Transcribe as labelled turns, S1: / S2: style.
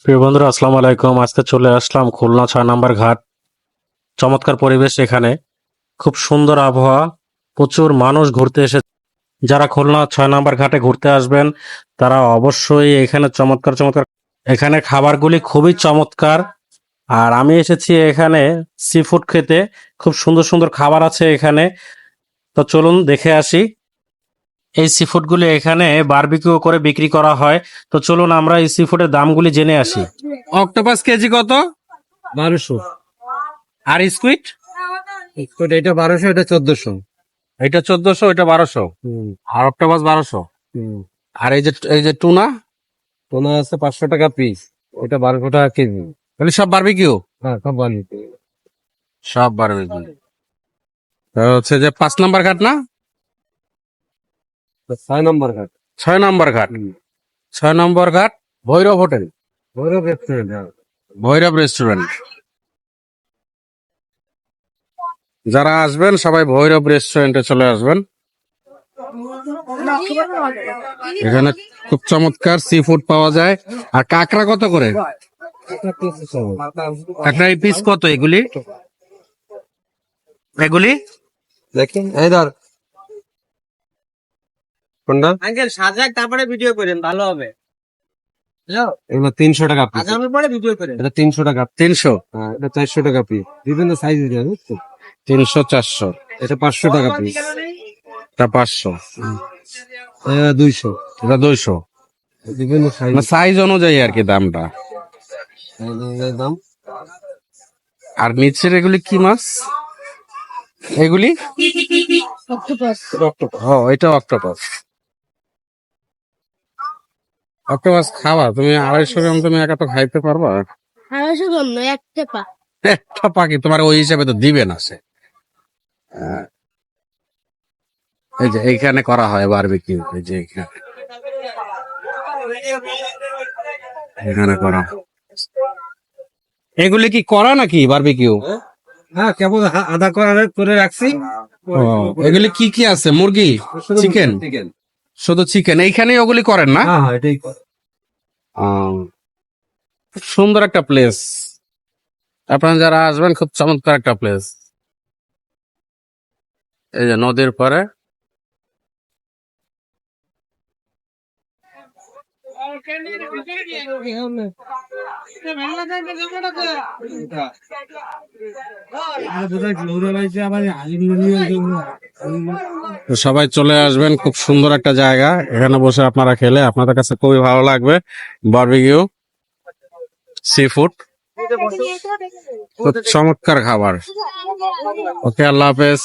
S1: প্রিয় বন্ধুরা, আসসালামু আলাইকুম। আজকে চলে আসলাম খুলনা 6 নম্বর ঘাট। চমৎকার পরিবেশ এখানে, খুব সুন্দর আবহাওয়া, প্রচুর মানুষ ঘুরতে এসে। যারা খুলনা 6 নম্বর ঘাটে ঘুরতে আসবেন তারা অবশ্যই এখানে চমৎকার চমৎকার, এখানে খাবারগুলি খুবই চমৎকার। আর আমি এসেছি এখানে সি ফুড খেতে, খুব সুন্দর সুন্দর খাবার আছে এখানে। তো চলুন দেখে আসি। এই সি ফুডগুলি এখানে বারবিকিউ করে বিক্রি করা হয়। তো চলুন আমরা এই সি ফুডের দামগুলি জেনে আসি। অক্টোপাস কেজি কত?
S2: 1200।
S1: আর স্কুইড?
S2: এটা 1200, এটা 1400।
S1: এটা 1400, এটা 1200। আর অক্টোপাস 1200। আর এই যে টুনা?
S2: পোনা আছে 500 টাকা পিস, এটা 1200 টাকা কেজি।
S1: তাহলে সব বারবিকিউ?
S2: হ্যাঁ, সব বানিয়ে।
S1: সব বারবিকিউ। হচ্ছে যে 5 নম্বর ঘাট না?
S2: 6 নম্বর ঘাট।
S1: 6 নম্বর ঘাট। 6 নম্বর ঘাট Bhairab hotel,
S2: Bhairab restaurant.
S1: Bhairab restaurant. যারা আসবেন সবাই ভৈরব রেস্টুরেন্টে চলে আসবেন। এখানে খুব চমৎকার সি ফুড পাওয়া যায়। আর কাঁকড়া কত করে? কাঁকড়া এই পিস কত? এগুলি
S2: দেখেন, এই ধর কোনটা?
S3: আঙ্কেল সাজাক তারপরে ভিডিও করেন, ভালো হবে।
S2: এগুলো 300 টাকা পিস।
S3: আগামী পরে ভিডিও করেন।
S2: এটা 300 টাকা।
S1: 300,
S2: হ্যাঁ, এটা 400 টাকা পিস। বিভিন্ন সাইজ আছে, বুঝছেন?
S1: 300, 400।
S2: এটা 500 টাকা পিস।
S1: এটা 500,
S2: এটা 200।
S1: এটা 200।
S2: বিভিন্ন সাইজ
S1: সাইজ অনুযায়ী আর কি দামটা।
S2: দাম।
S1: আর নিচের এগুলি কি মাছ? এগুলি ও, এটা অক্টোপাস। অক্টোপাস খাওয়া তুমি 250 গ্রাম, তুমি একা তো খাইতে পারবা?
S4: 250 গ্রাম নয়, একটা পা।
S1: একটা পাখি তোমার ওই হিসাবে তো দিবে না সে। এই যে এইখানে করা হয় বারবিকিউ, এই যে এখানে করা। এগুলি কি করা নাকি বারবিকিউ?
S2: হ্যাঁ, কেবল আধা করে রাখছি।
S1: এগুলি কি কি আছে? মুরগি, চিকেন?
S2: চিকেন।
S1: শুধু চিকেন? এইখানেই ওগুলি করেন না?
S2: হ্যাঁ, হ্যাঁ, এটাই করে।
S1: খুব সুন্দর একটা প্লেস। আপনারা যারা আসবেন, খুব চমৎকার একটা প্লেস। এই যে নদীর পারে। তো সবাই চলে আসবেন, খুব সুন্দর একটা জায়গা। এখানে বসে আপনারা খেলে আপনাদের কাছে খুবই ভালো লাগবে। বারবিকিউ, সি ফুড, খুব চমৎকার খাবার। ওকে, আল্লাহ হাফেজ।